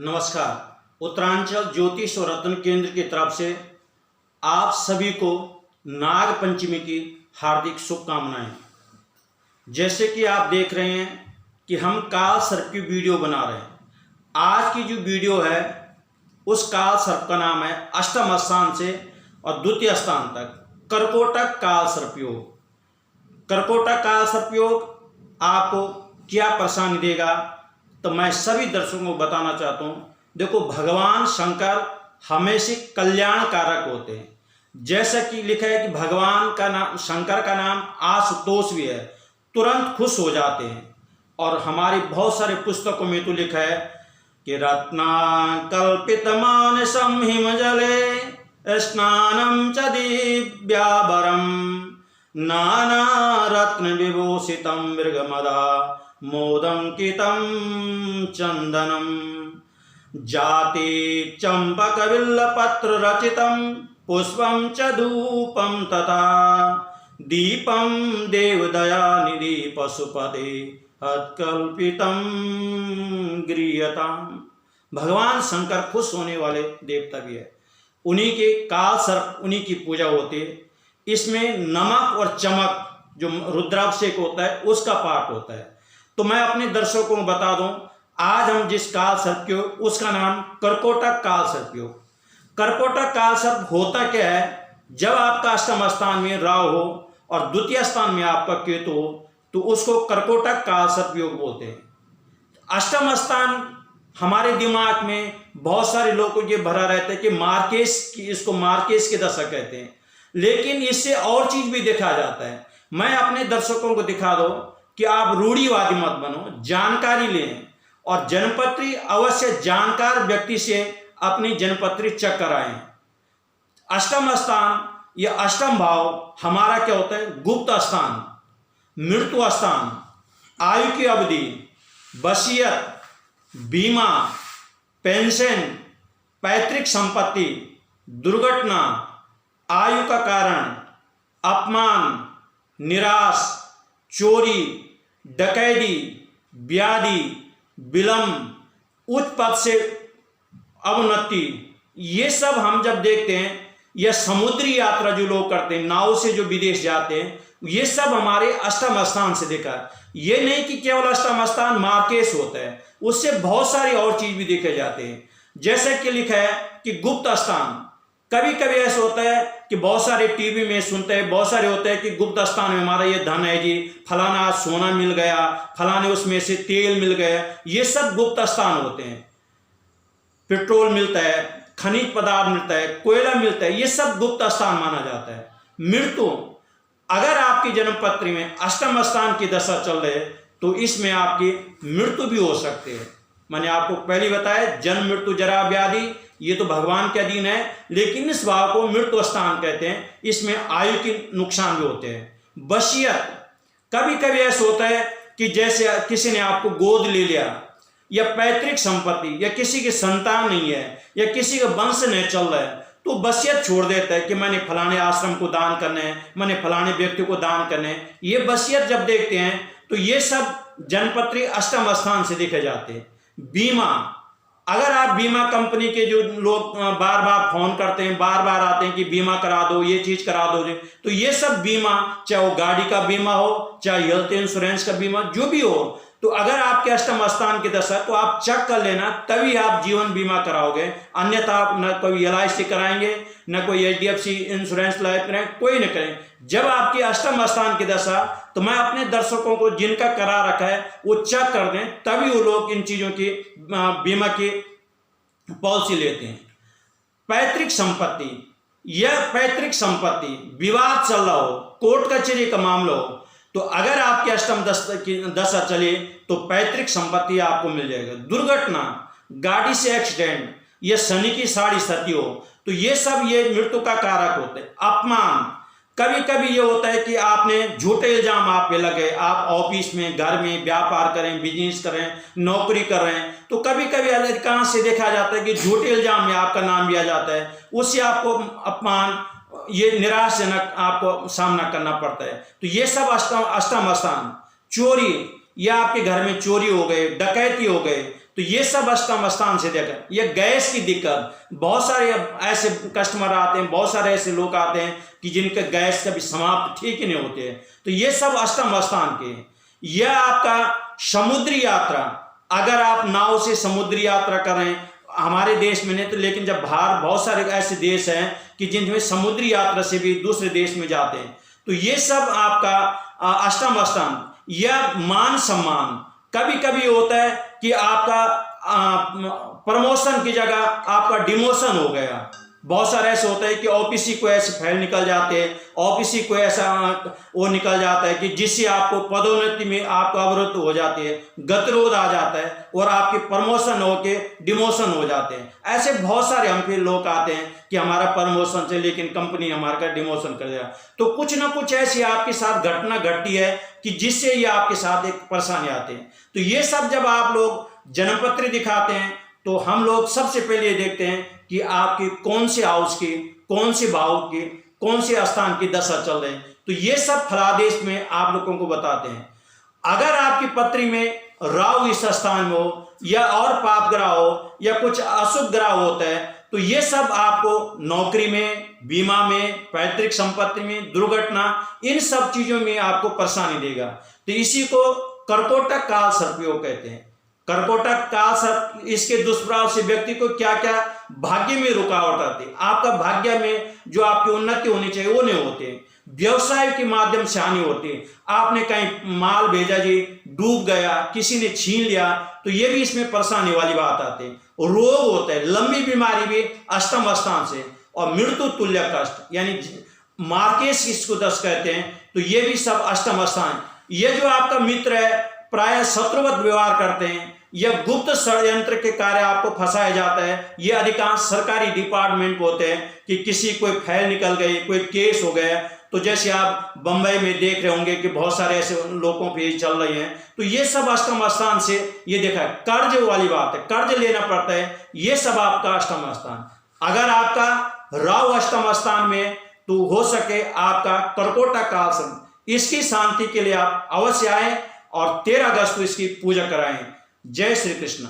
नमस्कार। उत्तरांचल ज्योतिष और रत्न केंद्र की तरफ से आप सभी को नाग पंचमी की हार्दिक शुभकामनाएं। जैसे कि आप देख रहे हैं कि हम काल सर्प की वीडियो बना रहे हैं। आज की जो वीडियो है उस काल सर्प का नाम है अष्टम स्थान से और द्वितीय स्थान तक कर्कोटक काल सर्प योग। कर्कोटक काल सर्प योग आपको क्या परेशानी देगा, तो मैं सभी दर्शकों को बताना चाहता हूँ। देखो, भगवान शंकर हमेशा कल्याण कारक होते हैं। जैसा कि लिखा है कि भगवान का नाम, शंकर का नाम आशुतोष भी है, तुरंत खुश हो जाते हैं। और हमारी बहुत सारे पुस्तकों में तो लिखा है कि रत्नाकल्पित मानसम हिमजले स्नानम च दिव्याभरम नाना रत्न विभूषितम मृगमदा मोदंकितं चंदनम जाति चंपक बिल्लपत्र रचितं पुष्पं च धूपं तथा दीपं देवदयानिधि पशुपते हत्कल्पितं गृह्यताम्। भगवान शंकर खुश होने वाले देवता भी है। उन्हीं के काल सर्प, उन्हीं की पूजा होती है। इसमें नमक और चमक जो रुद्राभिषेक होता है उसका पाठ होता है। तो मैं अपने दर्शकों को बता दूं, आज हम जिस काल सर्प के उसका नाम कर्कोटक काल सर्प योग। कर्कोटक काल सर्प होता क्या है, जब आपका अष्टम स्थान में राहु हो और द्वितीय स्थान में आपका केतु हो तो उसको कर्कोटक काल सर्प योग बोलते हैं। अष्टम स्थान हमारे दिमाग में बहुत सारे लोगों को ये भरा रहता है कि मार्केस की, इसको मार्केस की दशा कहते हैं, लेकिन इससे और चीज भी देखा जाता है। मैं अपने दर्शकों को दिखा दो कि आप रूढ़िवादी मत बनो, जानकारी लें और जन्मपत्री अवश्य जानकार व्यक्ति से अपनी जन्मपत्री चेक कराएं। अष्टम स्थान या अष्टम भाव हमारा क्या होता है, गुप्त स्थान, मृत्यु स्थान, आयु की अवधि, वसीयत, बीमा, पेंशन, पैतृक संपत्ति, दुर्घटना, आयु का कारण, अपमान, निराश, चोरी, डकैती, व्याधि, विलंब, उच्च पद से अवनति, ये सब हम जब देखते हैं, या समुद्री यात्रा जो लोग करते हैं, नाव से जो विदेश जाते हैं, ये सब हमारे अष्टम स्थान से देखा। ये नहीं कि केवल अष्टम स्थान मार्केश होता है, उससे बहुत सारी और चीज भी देखे जाते हैं। जैसे कि लिखा है कि गुप्त स्थान, कभी कभी ऐसा होता है कि बहुत सारे टीवी में सुनते हैं, बहुत सारे होते हैं कि गुप्त स्थान में हमारा ये धन है जी, फलाना सोना मिल गया, फलाने उसमें से तेल मिल गया, ये सब गुप्त स्थान होते हैं। पेट्रोल मिलता है, खनिज पदार्थ मिलता है, कोयला मिलता है, ये सब गुप्त स्थान माना जाता है। मृत्यु, अगर आपकी जन्मपत्री में अष्टम स्थान की दशा चल रही है तो इसमें आपकी मृत्यु भी हो सकती है। मैंने आपको पहले बताया, जन्म मृत्यु जरा व्याधि ये तो भगवान के अधीन है, लेकिन इस भाव को मृत्यु स्थान कहते हैं। इसमें आयु के नुकसान भी होते हैं। वसीयत, कभी कभी ऐसा होता है कि जैसे किसी ने आपको गोद ले लिया, या पैतृक संपत्ति, या किसी की संतान नहीं है, या किसी का वंश नहीं चल रहा है, तो वसीयत छोड़ देता है कि मैंने फलाने आश्रम को दान करने हैं, मैंने फलाने व्यक्ति को दान करने हैं। ये वसीयत जब देखते हैं तो ये सब जन्मपत्री अष्टम स्थान से देखे जाते हैं। बीमा, अगर आप बीमा कंपनी के जो लोग बार बार फोन करते हैं, बार बार आते हैं कि बीमा करा दो, ये चीज करा दो, तो ये सब बीमा, चाहे वो गाड़ी का बीमा हो, चाहे हेल्थ इंश्योरेंस का बीमा, जो भी हो, तो अगर आपके अष्टम स्थान की दशा तो आप चेक कर लेना, तभी आप जीवन बीमा कराओगे। अन्यथा आप न कोई LIC कराएंगे, न कोई HDFC इंश्योरेंस लाइफ कराएंगे, कोई न करें। जब आपकी अष्टम स्थान की दशा, तो मैं अपने दर्शकों को जिनका करा रखा है वो चेक कर दें, तभी वो लोग इन चीजों की बीमा की पॉलिसी लेते हैं। पैतृक संपत्ति, यह पैतृक संपत्ति विवाद चल रहा हो, कोर्ट कचहरी का मामला हो, तो अगर आपकी अष्टम दशा चले तो पैतृक संपत्ति आपको मिल जाएगा। दुर्घटना, गाड़ी से एक्सीडेंट, या शनि की साढ़ी सती हो, तो ये सब ये मृत्यु का कारक होते हैं। अपमान, कभी कभी ये होता है कि आपने झूठे इल्जाम आप पे लगे, आप ऑफिस में, घर में व्यापार करें, बिजनेस करें, नौकरी कर रहे हैं, तो कभी कभी अधिकांश से देखा जाता है कि झूठे इल्जाम में आपका नाम लिया जाता है, उससे आपको अपमान, ये निराशजनक आपको सामना करना पड़ता है। तो ये सब अष्टम स्थान। चोरी, या आपके घर में चोरी हो गए, डकैती हो गए, तो ये सब अष्टम स्थान से देखा। ये गैस की दिक्कत, बहुत सारे ऐसे कस्टमर आते हैं, बहुत सारे ऐसे लोग आते हैं कि जिनके गैस कभी समाप्त ठीक ही नहीं होते हैं, तो ये सब अष्टम स्थान के हैं। यह आपका समुद्री यात्रा, अगर आप नाव से समुद्री यात्रा कर रहे हैं, हमारे देश में नहीं तो, लेकिन जब बाहर बहुत सारे ऐसे देश हैं कि जिनमें समुद्री यात्रा से भी दूसरे देश में जाते हैं, तो ये सब आपका अष्टम स्थान। यह मान सम्मान, कभी कभी होता है कि आपका प्रमोशन की जगह आपका डिमोशन हो गया। बहुत सारे ऐसे होता है कि ओपीसी को ऐसे फैल निकल जाते हैं, ओपीसी को ऐसा वो निकल जाता है कि जिससे आपको पदोन्नति में आपको अवरुद्ध हो जाती है, गतिरोध आ जाता है और आपके प्रमोशन होके डिमोशन हो जाते हैं। ऐसे बहुत सारे हम पे लोग आते हैं कि हमारा प्रमोशन से, लेकिन कंपनी हमारा का डिमोशन कर दिया। तो कुछ ना कुछ ऐसी आपके साथ घटना घटती है कि जिससे ये आपके साथ एक परेशानी आते हैं। तो ये सब जब आप लोग जन्मपत्री दिखाते हैं तो हम लोग सबसे पहले ये देखते हैं कि आपकी कौन से हाउस की, कौन से भाव की, कौन से स्थान की दशा चल रही है। तो ये सब फलादेश में आप लोगों को बताते हैं। अगर आपकी पत्री में राहु इस स्थान में हो या और पाप ग्रह हो या कुछ अशुभ ग्रह होता है, तो ये सब आपको नौकरी में, बीमा में, पैतृक संपत्ति में, दुर्घटना, इन सब चीजों में आपको परेशानी देगा। तो इसी को कर्कोटक काल सर्पयोग कहते हैं। कर्कोटक काल सर्प, इसके दुष्प्रभाव से व्यक्ति को क्या क्या भाग्य में रुकावट आती है। आपका भाग्य में जो आपकी उन्नति होनी चाहिए वो नहीं होती, व्यवसाय के माध्यम से हानि होती है। आपने कहीं माल भेजा जी, डूब गया, किसी ने छीन लिया, तो ये भी इसमें परेशानी वाली बात आती है। रोग होता है, लंबी बीमारी भी अष्टम स्थान से, और मृत्यु तुल्य कष्ट यानी मार्केश इसको दस कहते हैं, तो ये भी सब अष्टम स्थान। ये जो आपका मित्र है प्राय शत्रुवत व्यवहार करते हैं, यह गुप्त षड्यंत्र के कार्य आपको फंसाया जाता है। ये अधिकांश सरकारी डिपार्टमेंट होते हैं कि किसी कोई फाइल निकल गई, कोई केस हो गया, तो जैसे आप बंबई में देख रहे होंगे कि बहुत सारे ऐसे लोगों पे चल रही हैं, तो ये सब अष्टम स्थान से ये देखा है। कर्ज वाली बात है, कर्ज लेना पड़ता है, ये सब आपका अष्टम स्थान। अगर आपका राहु अष्टम स्थान में, तो हो सके आपका कर्कोटक काल, इसकी शांति के लिए आप अवश्य आए और 13 अगस्त को इसकी पूजा कराएं। जय श्री कृष्ण।